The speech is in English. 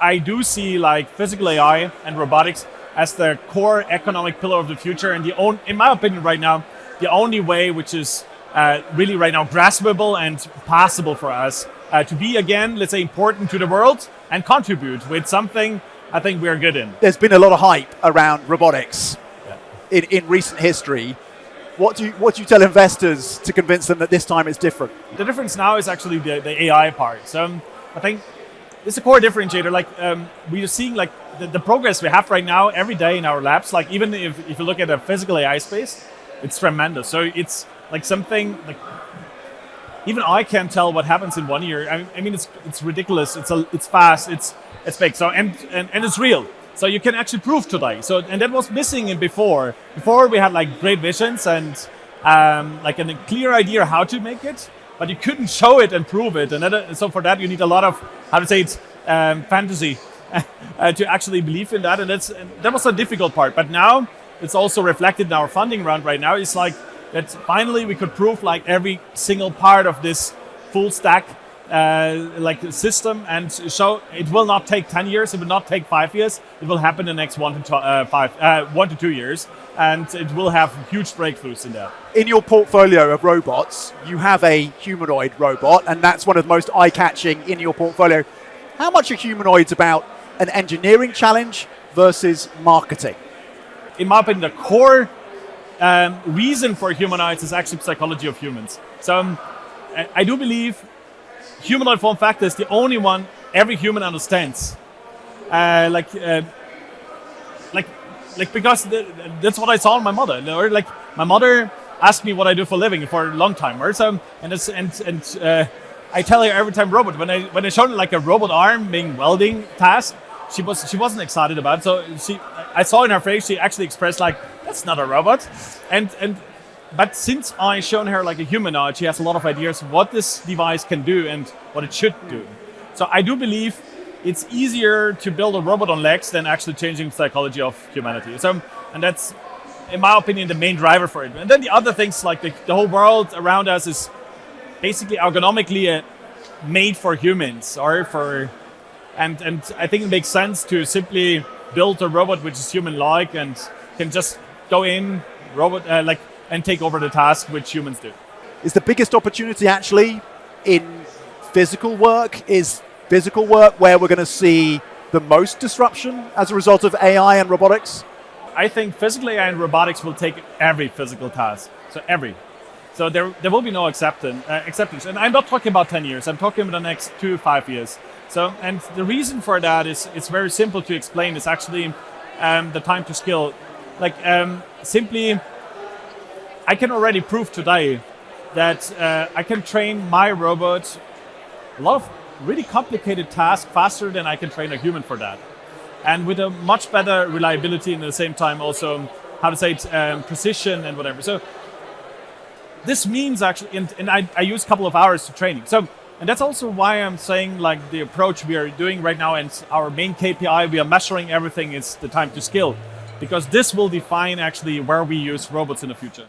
I do see like physical AI and robotics as the core economic pillar of the future, and in my opinion right now, the only way which is really right now graspable and possible for us to be again, let's say, important to the world and contribute with something I think we're good in. There's been a lot of hype around robotics in recent history. What do you tell investors to convince them that this time it's different? The difference now is actually the AI part. So I think it's a core differentiator. Like we are seeing like the progress we have right now every day in our labs. Like even if you look at a physical AI space, it's tremendous. So it's like something like even I can't tell what happens in 1 year. I mean it's ridiculous. It's fast. It's big. So and it's real. So you can actually prove today. So and that was missing in before. Before we had like great visions and like a clear idea how to make it, but you couldn't show it and prove it. And so for that you need a lot of fantasy to actually believe in that. And that was a difficult part. But now it's also reflected in our funding round right now. It's like that finally we could prove like every single part of this full stack like system and show it will not take 10 years, it will not take 5 years, it will happen in the next 1 to 2 years, and it will have huge breakthroughs in there. In your portfolio of robots, you have a humanoid robot, and that's one of the most eye-catching in your portfolio. How much are humanoids about an engineering challenge versus marketing? In my opinion, the core reason for humanoids is actually psychology of humans. So I do believe humanoid form factor is the only one every human understands. Because that's what I saw in my mother. Or like my mother asked me what I do for a living for a long time. Or so, I tell her every time robot. When I showed her like a robot arm being welding task, she wasn't excited about it. So I saw in her face she actually expressed like, that's not a robot. But since I shown her like a humanoid, she has a lot of ideas what this device can do and what it should do. So I do believe it's easier to build a robot on legs than actually changing psychology of humanity. So, and that's, in my opinion, the main driver for it. And then the other things like the whole world around us is basically ergonomically made for humans and I think it makes sense to simply build a robot which is human-like and can just go in and take over the task which humans do. Is the biggest opportunity actually in physical work? Is physical work where we're going to see the most disruption as a result of AI and robotics? I think physical AI and robotics will take every physical task. So there will be no acceptance. And I'm not talking about 10 years. I'm talking about the next 2 to 5 years. So, and the reason for that is it's very simple to explain. It's actually the time to skill. Like simply, I can already prove today that I can train my robot a lot of really complicated tasks faster than I can train a human for that. And with a much better reliability and at the same time also, precision and whatever. So this means actually, and I use a couple of hours to training. So, and that's also why I'm saying like the approach we are doing right now and our main KPI, we are measuring everything is the time to skill. Because this will define actually where we use robots in the future.